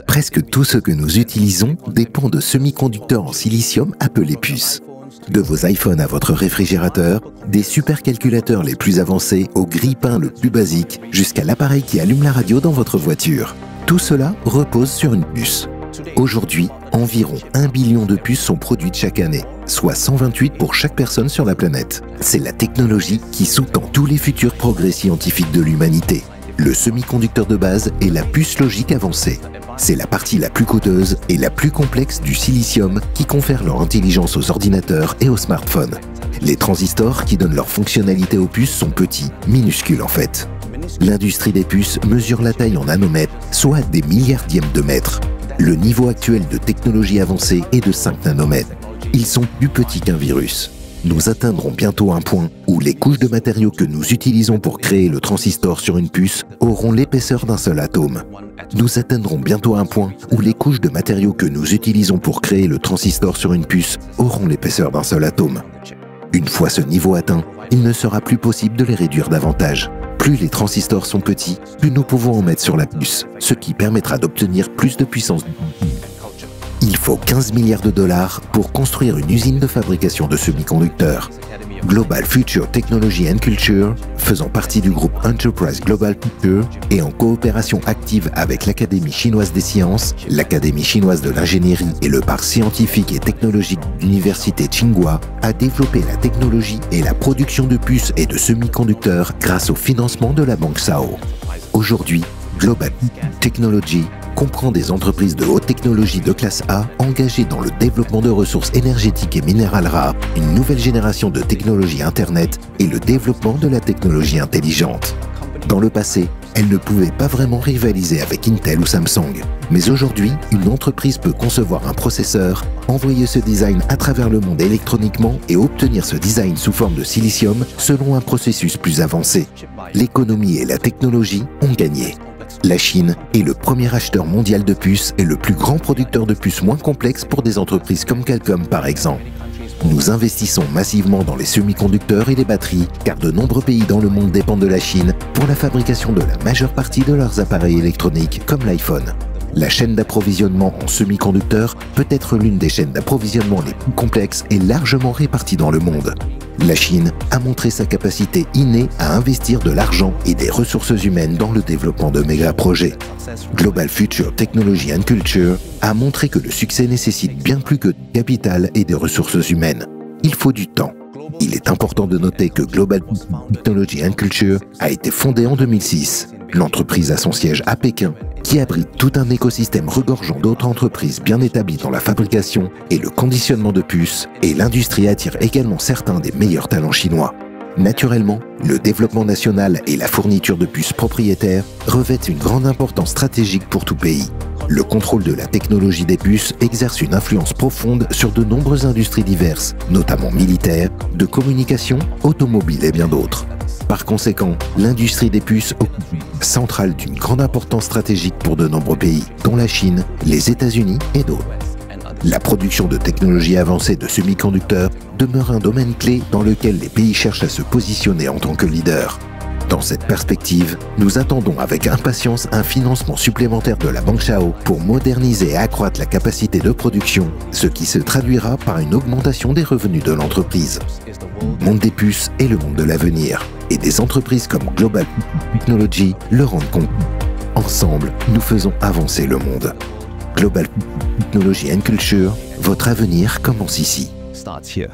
Presque tout ce que nous utilisons dépend de semi-conducteurs en silicium appelés puces. De vos iPhones à votre réfrigérateur, des supercalculateurs les plus avancés au grille-pain le plus basique, jusqu'à l'appareil qui allume la radio dans votre voiture. Tout cela repose sur une puce. Aujourd'hui, environ 1 billion de puces sont produites chaque année, soit 128 pour chaque personne sur la planète. C'est la technologie qui sous-tend tous les futurs progrès scientifiques de l'humanité. Le semi-conducteur de base est la puce logique avancée. C'est la partie la plus coûteuse et la plus complexe du silicium qui confère leur intelligence aux ordinateurs et aux smartphones. Les transistors qui donnent leur fonctionnalité aux puces sont petits, minuscules en fait. L'industrie des puces mesure la taille en nanomètres, soit des milliardièmes de mètres. Le niveau actuel de technologie avancée est de 5 nanomètres. Ils sont plus petits qu'un virus. Nous atteindrons bientôt un point où les couches de matériaux que nous utilisons pour créer le transistor sur une puce auront l'épaisseur d'un seul atome. Nous atteindrons bientôt un point où les couches de matériaux que nous utilisons pour créer le transistor sur une puce auront l'épaisseur d'un seul atome. Une fois ce niveau atteint, il ne sera plus possible de les réduire davantage. Plus les transistors sont petits, plus nous pouvons en mettre sur la puce, ce qui permettra d'obtenir plus de puissance. Il faut 15 milliards de dollars pour construire une usine de fabrication de semi-conducteurs. Global Future Technology and Culture, faisant partie du groupe Enterprise Global Future et en coopération active avec l'Académie chinoise des sciences, l'Académie chinoise de l'ingénierie et le parc scientifique et technologique de l'université Tsinghua, a développé la technologie et la production de puces et de semi-conducteurs grâce au financement de la banque SAO. Aujourd'hui, Global Technology comprend des entreprises de haute technologie de classe A engagées dans le développement de ressources énergétiques et minérales rares, une nouvelle génération de technologies Internet et le développement de la technologie intelligente. Dans le passé, elle ne pouvait pas vraiment rivaliser avec Intel ou Samsung. Mais aujourd'hui, une entreprise peut concevoir un processeur, envoyer ce design à travers le monde électroniquement et obtenir ce design sous forme de silicium selon un processus plus avancé. L'économie et la technologie ont gagné. La Chine est le premier acheteur mondial de puces et le plus grand producteur de puces moins complexes pour des entreprises comme Qualcomm par exemple. Nous investissons massivement dans les semi-conducteurs et les batteries car de nombreux pays dans le monde dépendent de la Chine pour la fabrication de la majeure partie de leurs appareils électroniques comme l'iPhone. La chaîne d'approvisionnement en semi-conducteurs peut être l'une des chaînes d'approvisionnement les plus complexes et largement réparties dans le monde. La Chine a montré sa capacité innée à investir de l'argent et des ressources humaines dans le développement de méga-projets. Global Future Technology and Culture a montré que le succès nécessite bien plus que du capital et des ressources humaines. Il faut du temps. Il est important de noter que Global Technology and Culture a été fondée en 2006. L'entreprise a son siège à Pékin, qui abrite tout un écosystème regorgeant d'autres entreprises bien établies dans la fabrication et le conditionnement de puces, et l'industrie attire également certains des meilleurs talents chinois. Naturellement, le développement national et la fourniture de puces propriétaires revêtent une grande importance stratégique pour tout pays. Le contrôle de la technologie des puces exerce une influence profonde sur de nombreuses industries diverses, notamment militaires, de communication, automobile et bien d'autres. Par conséquent, l'industrie des puces occupe une centrale d'une grande importance stratégique pour de nombreux pays, dont la Chine, les États-Unis et d'autres. La production de technologies avancées de semi-conducteurs demeure un domaine clé dans lequel les pays cherchent à se positionner en tant que leaders. Dans cette perspective, nous attendons avec impatience un financement supplémentaire de la banque SAO pour moderniser et accroître la capacité de production, ce qui se traduira par une augmentation des revenus de l'entreprise. Le monde des puces est le monde de l'avenir, et des entreprises comme Global Technology le rendent compte. Ensemble, nous faisons avancer le monde. Global Technology and Culture, votre avenir commence ici. Starts here.